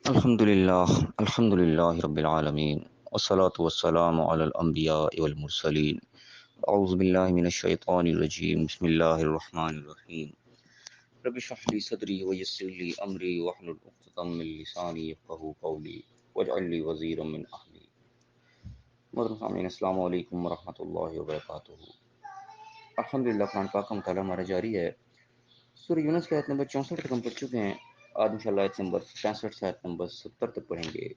الحمد لله رب العالمين والصلاة والسلام على الأنبياء والمرسلين. أعوذ بالله من الشيطان الرجيم. بسم الله الرحمن الرحيم. رب اشرح لي صدري ويسر لي أمري واحلل عقدة من لساني يفقهوا قولي واجعل لي وزيرا من أهلي. محترم سامعین، السلام علیکم ورحمۃ اللہ وبرکاتہ. الحمدللہ، قرآن پاک کا مطالعہ ہمارا جاری ہے. سورہ یونس کی آیت نمبر 64 تک ہم پڑھ چکے ہیں. آج انشاءاللہ آیت نمبر 65 سے آیت نمبر 70 تک پڑھیں گے.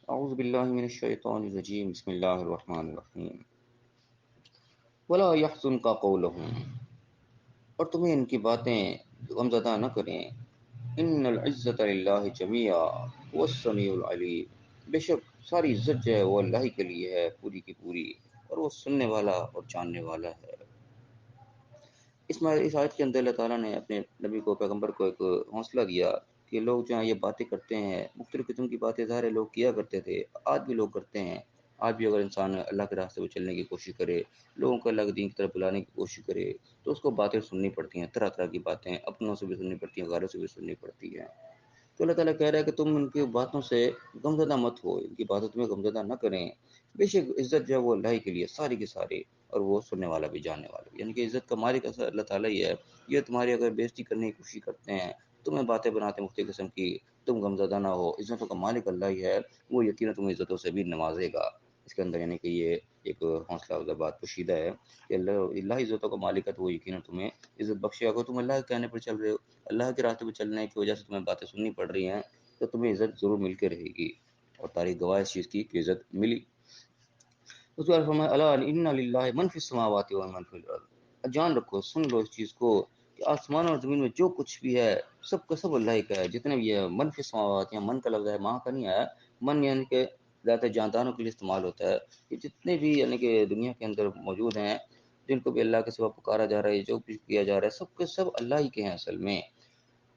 اعوذ باللہ من الشیطان الرجیم. بسم اللہ الرحمن الرحیم. ولا يحزنك قولهم، اور تمہیں ان کی باتیں غمزدہ نہ کریں. ان العزت للہ جمیعا هو السمیع العلیم، بے شک ساری عزت جو ہے وہ اللہ ہی کے لیے ہے، پوری کی پوری، اور وہ سننے والا اور جاننے والا ہے. اس آیت کے اندر اللہ تعالیٰ نے اپنے نبی کو، پیغمبر کو ایک حوصلہ دیا کہ لوگ جو ہیں یہ باتیں کرتے ہیں، مختلف قسم کی باتیں ظاہر لوگ کیا کرتے تھے، آج بھی لوگ کرتے ہیں. آج بھی اگر انسان اللہ کے راستے پہ چلنے کی کوشش کرے، لوگوں کو اللہ کے دین کی طرف بلانے کی کوشش کرے، تو اس کو باتیں سننی پڑتی ہیں، طرح طرح کی باتیں اپنوں سے بھی سننی پڑتی ہیں، غیروں سے بھی سننی پڑتی ہیں. تو اللہ تعالیٰ کہہ رہا ہے کہ تم ان کی باتوں سے غمزدہ مت ہو، ان کی باتوں تمہیں غمزدہ نہ کریں. بے شک عزت جو ہے وہ اللہ ہی کے لیے ساری کی ساری، اور وہ سننے والا بھی جاننے والا بھی. یعنی کہ عزت کا مالک اصل اللہ تعالیٰ ہی ہے. یہ تمہاری اگر بےزتی کرنے کی کوشش کرتے ہیں، تمہیں باتیں بناتے ہیں مختلف قسم کی، تم غمزدہ نہ ہو. عزتوں کا مالک اللہ ہی ہے، وہ یقیناً تمہیں عزتوں سے بھی نوازے گا. اس کے اندر یعنی کہ یہ ایک حوصلہ افزا بات پوشیدہ ہے کہ اللہ عزتوں کا مالک ہے، تو وہ یقیناً تمہیں عزت بخشے گا. تم اللہ کے کہنے پر چل رہے ہو، اللہ کے راستے پہ چلنے کی وجہ سے تمہیں باتیں سننی پڑ رہی ہیں، تو تمہیں عزت ضرور مل کے رہے گی. اور تاریخ گواہ اس چیز کی کہ عزت ملی. اس بار فرمایا الا ان للہ من فی السماوات و من فی الارض، جان رکھو، سن لو اس چیز کو کہ آسمان اور زمین میں جو کچھ بھی ہے سب کا سب اللہ ہی کا ہے. جتنے بھی ہے من فی السماوات، یا من کا لفظ ہے، ماں کا نہیں آیا. من یعنی کہ ذات جانداروں کے لیے استعمال ہوتا ہے کہ جتنے بھی یعنی کہ دنیا کے اندر موجود ہیں، جن کو بھی اللہ کے سوا پکارا جا رہا ہے، جو کچھ کیا جا رہا ہے، سب کے سب اللہ ہی کے ہیں اصل میں.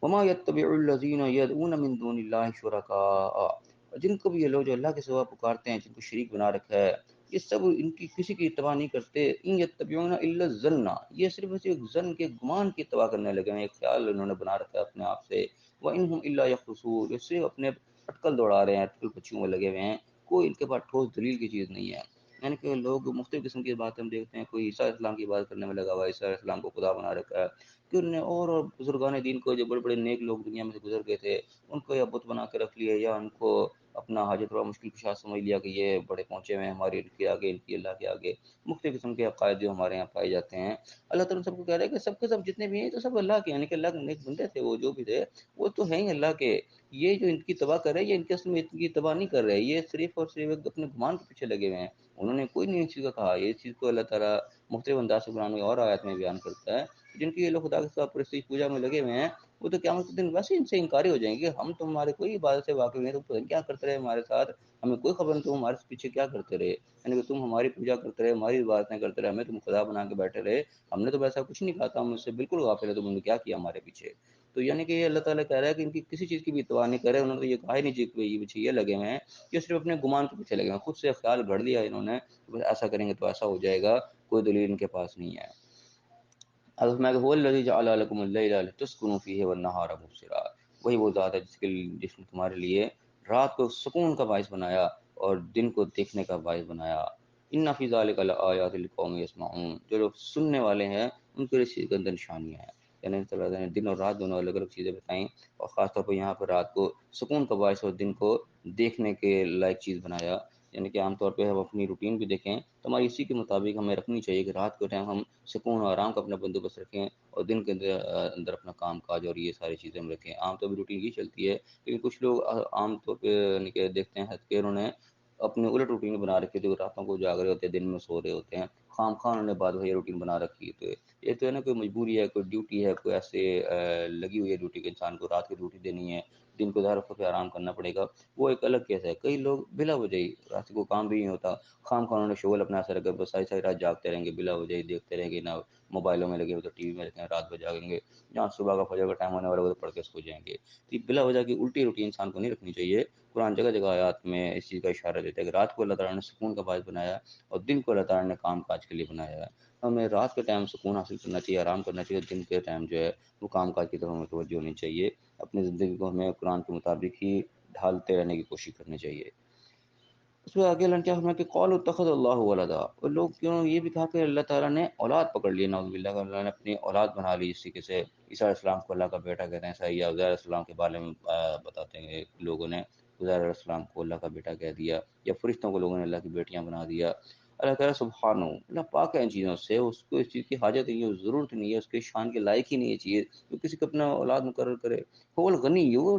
وما يتبع الذين يدعون من دون الله شركاء، جن کو بھی یہ لوگ جو اللہ کے سوا پکارتے ہیں، جن کو شریک بنا رکھا ہے، یہ سب ان کی کسی کی اتباع نہیں کرتے. ان یتبعون الا الظن، یہ صرف ایک ظن کے گمان کی اتباع کرنے لگے ہیں، ایک خیال انہوں نے بنا رکھا ہے اپنے آپ سے. وانهم الا يخرصون، یہ صرف اپنے اٹکل دوڑا رہے ہیں، اٹکل پچیوں میں لگے ہوئے ہیں، کوئی ان کے پاس ٹھوس دلیل کی چیز نہیں ہے. یعنی کہ لوگ مختلف قسم کی باتیں ہم دیکھتے ہیں. کوئی عیسیٰ علیہ السلام کی بات کرنے میں لگا ہوا ہے، عیسیٰ علیہ السلام کو خدا بنا رکھا ہے، کہ انہوں نے اور بزرگان دین کو، جو بڑے بڑے نیک لوگ دنیا میں سے گزر گئے تھے، ان کو یا بت بنا کے رکھ لیا، یا ان کو اپنا حاجت روا مشکل کشا سمجھ لیا کہ یہ بڑے پہنچے ہوئے ہیں ہمارے ان کے آگے، ان کی اللہ کے آگے. مختلف قسم کے عقائد جو ہمارے یہاں پائے جاتے ہیں. اللہ تعالیٰ سب کو کہہ رہا ہے کہ سب کے سب جتنے بھی ہیں تو سب اللہ کے، یعنی کہ اللہ کے نیک بندے تھے، وہ جو بھی تھے وہ تو ہیں ہی اللہ کے. یہ جو ان کی تباہ کر رہے ہیں، یہ ان کے اصل میں ان کی تباہ نہیں کر رہے، یہ صرف اور صرف اپنے گمان کے پیچھے لگے ہوئے ہیں. انہوں نے کوئی نہیں اس چیز کا کہا. یہ چیز کو اللہ تعالیٰ مختلف انداز سے قرآن میں اور آیات میں بیان کرتا ہے. جن کی یہ لوگ خدا کے سوا پرستش پوجا میں لگے ہوئے ہیں، وہ تو قیامت کے دن ویسے ان سے انکاری ہو جائیں گے. ہم تمہارے کوئی عبادت سے واقف نہیں، تم کیا کرتے رہے ہمارے ساتھ، ہمیں کوئی خبر نہیں، تم ہمارے پیچھے کیا کرتے رہے. یعنی کہ تم ہماری پوجا کرتے رہے، ہماری عبادتیں کرتے رہے، ہمیں تم خدا بنا کے بیٹھے رہے. ہم نے تو ویسا کچھ نہیں کہا تھا، ہم اس سے بالکل غافل ہے، تم نے کیا کیا ہمارے پیچھے. تو یعنی کہ یہ اللہ تعالیٰ کہہ رہا ہے کہ ان کی کسی چیز کی بھی اتباع نہیں کرے. انہوں نے تو یہ کہا ہی نہیں کہ یہ پیچھے یہ لگے ہوئے ہیں، یہ صرف اپنے گمان کے پیچھے لگے ہیں. خود سے خیال گھڑ لیا انہوں نے، ایسا کریں گے تو ایسا ہو جائے گا. کوئی دلیل ان کے پاس نہیں ہے. اب میں کہ هو الذی جعل لكم الليل لتسكنوا فيه والنهار مبصرا، وہی وہ ذات ہے جس نے تمہارے لیے رات کو سکون کا باعث بنایا اور دن کو دیکھنے کا باعث بنایا. ان فی ذلک لآیات لقوم یسمعون، جو لوگ سننے والے ہیں ان کے لیے اس چیز کے اندر نشانیاں ہیں. یعنی اللہ نے دن اور رات دونوں الگ الگ چیزیں بتائیں، اور خاص طور پر یہاں پر رات کو سکون کا باعث اور دن کو دیکھنے کے لائق چیز بنایا. یعنی کہ عام طور پہ ہم اپنی روٹین بھی دیکھیں تو ہماری اسی کے مطابق ہمیں رکھنی چاہیے کہ رات کے ٹائم ہم سکون اور آرام کا اپنا بندوبست رکھیں، اور دن کے اندر اپنا کام کاج اور یہ ساری چیزیں ہم رکھیں. عام طور پہ روٹین یہ چلتی ہے، لیکن کچھ لوگ عام طور پہ یعنی کہ دیکھتے ہیں کہ انہوں نے اپنے الٹ روٹین بنا رکھی تھی. راتوں کو جاگ رہے ہوتے ہیں، دن میں سو رہے ہوتے ہیں. خام خواہ انہوں نے بعد میں یہ روٹین بنا رکھی ہے. تو یہ تو ہے نا، کوئی مجبوری ہے، کوئی ڈیوٹی ہے، کوئی ایسے لگی ہوئی ہے ڈیوٹی کے انسان کو رات کی ڈیوٹی دینی ہے، دن کو ظاہر وقت پہ آرام کرنا پڑے گا، وہ ایک الگ کیس ہے. کئی لوگ بلا وجہ ہی رات کو کام بھی نہیں ہوتا، خام خواہ انہوں نے شغل اپنا ایسا رکھا، بس ساری ساری رات جاگتے رہیں گے، بلا وجہ ہی دیکھتے رہیں گے، نہ موبائلوں میں لگے ہوئے تو ٹی وی میں رہتے ہیں، رات بھر جاگیں گے، جہاں صبح کا فجر کا ٹائم ہونے والا وہ تو پڑھ کے سو جائیں گے۔ تو یہ بلا وجہ کی الٹی روٹین انسان کو نہیں رکھنی چاہیے۔ قرآن جگہ جگہ آیات میں اس چیز کا اشارہ دیتا ہے کہ رات کو اللہ تعالیٰ نے سکون کا باعث بنایا اور دن کو اللہ تعالیٰ نے کام کاج کے لیے بنایا ہے۔ ہمیں رات کے ٹائم سکون حاصل کرنا چاہیے، آرام کرنا چاہیے، دن کے ٹائم جو ہے وہ کام کاج کی طرف ہمیں توجہ ہونی چاہیے۔ اپنی زندگی کو ہمیں قرآن کے مطابق ہی ڈھالتے رہنے کی کوشش کرنی چاہیے۔ اس میں آگے اللہ کیا فرمایا کہ قال اتخذ اللہ ولدا، اور لوگ کیوں یہ بھی کہا کہ اللہ تعالیٰ نے اولاد پکڑ لی، نعوذ باللہ کہ اللہ نے اپنی اولاد بنا لی، اس طریقے سے عیسیٰ علیہ السلام کو اللہ کا بیٹا کہتے ہیں، صحیح عزیر علیہ السلام کے بارے میں بتاتے ہیں لوگوں نے عزیر علیہ السلام کو اللہ کا بیٹا کہہ دیا، یا فرشتوں کو لوگوں نے اللہ کی بیٹیاں بنا دیا۔ اللہ تعالیٰ سبحانہ، اللہ پاک ہے ان چیزوں سے، اس کو اس چیز کی حاجت نہیں ہے، ضرورت نہیں ہے، اس کے شان کے لائق ہی نہیں ہے چیز جو کسی کو اپنا اولاد مقرر کرے۔ وہ الغنی، وہ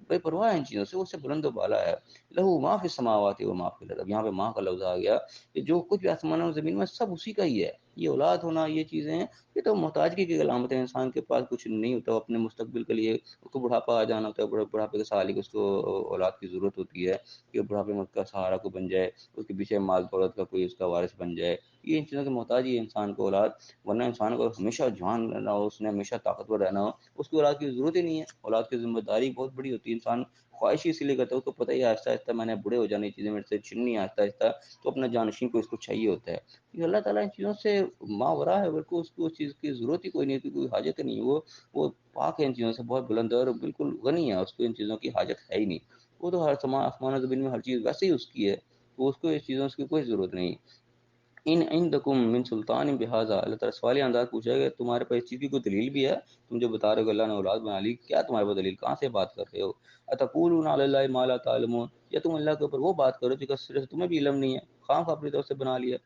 بے پرواہ ہے ان چیزوں سے، وہ سے بلند و بالا ہے۔ لہو ما فی السماوات و ما فی الارض، اب یہاں پہ ماں کا لفظ آ گیا کہ جو کچھ بھی آسمانوں اور زمین میں سب اسی کا ہی ہے۔ یہ اولاد ہونا، یہ چیزیں ہیں، یہ تو محتاجگی کی علامت ہے۔ انسان کے پاس کچھ نہیں ہوتا، وہ اپنے مستقبل کے لیے اس کو بڑھاپا آ جانا ہوتا ہے، بڑھاپے کے سال ہی اس کو اولاد کی ضرورت ہوتی ہے کہ بڑھاپے میں اس کا سہارا کو بن جائے، اس کے پیچھے مال دولت کا کوئی اس کا وارث بن جائے۔ یہ ان چیزوں کی محتاج ہی ہے انسان کو اولاد، ورنہ انسان کو ہمیشہ جوان رہنا ہو، اس نے ہمیشہ طاقتور رہنا ہو، اس کو اولاد کی ضرورت ہی نہیں ہے۔ اولاد کی ذمہ داری بہت بڑی ہوتی ہے، انسان خواہش ہی اسی لیے کرتا ہے، اس کو پتہ ہی ہے آہستہ آہستہ میں نے بوڑھے ہو جانے چیزیں میرے سے چھننی ہے آہستہ آہستہ، تو اپنا جانشین کو اس کو چاہیے ہوتا ہے۔ یہ اللہ تعالیٰ ان چیزوں سے ماورا ہے، بلکہ اس کو اس چیز کی ضرورت ہی کوئی نہیں ہوتی، کوئی حاجت نہیں، وہ پاک ہے ان چیزوں سے، بہت بلند ہے اور بالکل غنی ہے، اس کو ان چیزوں کی حاجت ہے ہی نہیں۔ وہ تو ہر آسمان و زمین میں ہر چیز ویسے ہی اس کی ہے، تو اس کو اس چیزوں کی کوئی ضرورت نہیں۔ ان عندکم من سلطان بہذا، اللہ تعالیٰ سوالی انداز پوچھا ہے کہ تمہارے پاس اس چیز کی کوئی دلیل بھی ہے؟ تم جو بتا رہے ہو کہ اللہ نے اولاد بنا لی، کیا تمہارے پاس دلیل؟ کہاں سے بات کر رہے ہو؟ اتقولون علی اللہ ما لا تعلمون، یا تم اللہ کے اوپر وہ بات کرو جس کا سرے سے تمہیں بھی علم نہیں ہے، خواہ اپنی طرف سے بنا لیا۔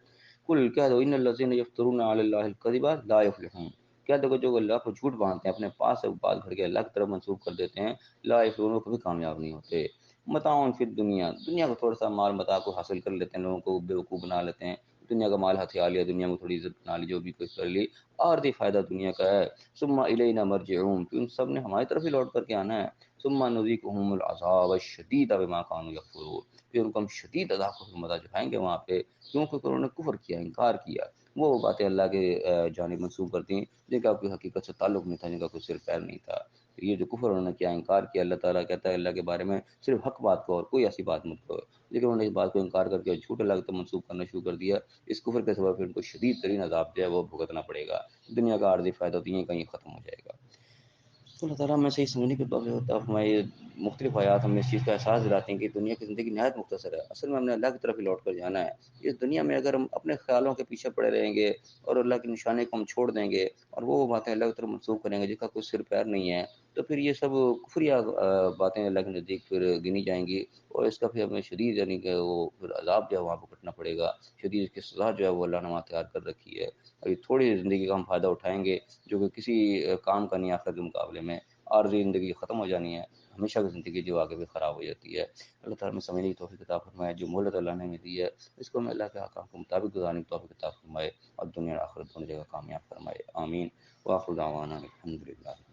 کل کہہ دو ان الذین یفترون علی اللہ الکذب لا یفلحون، کہہ دو کہ جو اللہ کو جھوٹ باندھتے ہیں، اپنے پاس سے بات گھڑ کے اللہ کی طرف منسوخ کر دیتے ہیں، لا یفلحون، وہ کبھی کامیاب نہیں ہوتے۔ متاع فی الدنیا، دنیا کو تھوڑا سا مال متاع کو حاصل کر لیتے ہیں، لوگوں کو بیوقوف بنا لیتے ہیں، دنیا کا مال ہتھیا لیا، دنیا میں تھوڑی عزت بنا لی، جو بھی کچھ کر لی، عارضی فائدہ دنیا کا ہے۔ ثم الینا مرجعون، پھر ان سب نے ہماری طرف ہی لوٹ کر کے آنا ہے۔ ثم نذیقهم العذاب الشدید بما كانوا یکفرون، پھر ان کو ہم شدید عذاب کو مزہ چکھائیں گے وہاں پہ، کیونکہ انہوں نے کفر کیا، انکار کیا، وہ باتیں اللہ کے جانب منسوب کرتی ہیں جن کا کوئی حقیقت سے تعلق نہیں تھا، جن کا کوئی سر پیر نہیں تھا۔ یہ جو کفر انہوں نے کیا، انکار کیا، اللہ تعالیٰ کہتا ہے اللہ کے بارے میں صرف حق بات کو اور کوئی ایسی بات مت کرو، لیکن انہوں نے اس بات کو انکار کر کے جھوٹ اللہ کی طرف منسوخ کرنا شروع کر دیا۔ اس کفر کے سبب پھر ان کو شدید ترین عذاب جو ہے وہ بھگتنا پڑے گا، دنیا کا عارضی فائدہ تو یہیں کہیں ختم ہو جائے گا۔ تو اللہ تعالیٰ ہمیں صحیح سمجھنے کی توفیق عطا فرمائے۔ مختلف آیات ہمیں اس چیز کا احساس دلاتی ہیں کہ دنیا کی زندگی نہایت مختصر ہے، اصل میں ہم نے اللہ کی طرف ہی لوٹ کر جانا ہے۔ اس دنیا میں اگر ہم اپنے خیالوں کے پیچھے پڑے رہیں گے اور اللہ کی نشانے کو ہم چھوڑ دیں گے اور وہ باتیں اللہ کی طرف منسوخ کریں گے جس کا کوئی سر پیر نہیں ہے، تو پھر یہ سب کفریہ باتیں اللہ کے نزدیک پھر گنی جائیں گی، اور اس کا پھر ہمیں شدید یعنی کہ وہ پھر عذاب جو ہے وہاں پہ کٹنا پڑے گا، شدید اس کی سزا جو ہے وہ اللہ نے وہاں تیار کر رکھی ہے۔ اور یہ تھوڑی زندگی کا ہم فائدہ اٹھائیں گے جو کہ کسی کام کا نہیں آخرت کے مقابلے میں، عارضی زندگی ختم ہو جانی ہے، ہمیشہ کی زندگی جو آگے بھی خراب ہو جاتی ہے۔ اللہ تعالیٰ میں سمجھنے کی توفیق عطا فرمائے، جو مہلت اللہ نے ہمیں دی ہے اس کو ہمیں اللہ کے احکام کے مطابق گزارنے کی توفیق عطا فرمائے اور دنیا اور آخرت دونوں جگہ کامیاب فرمائے، آمین۔ وآخر دعوانا الحمد للہ۔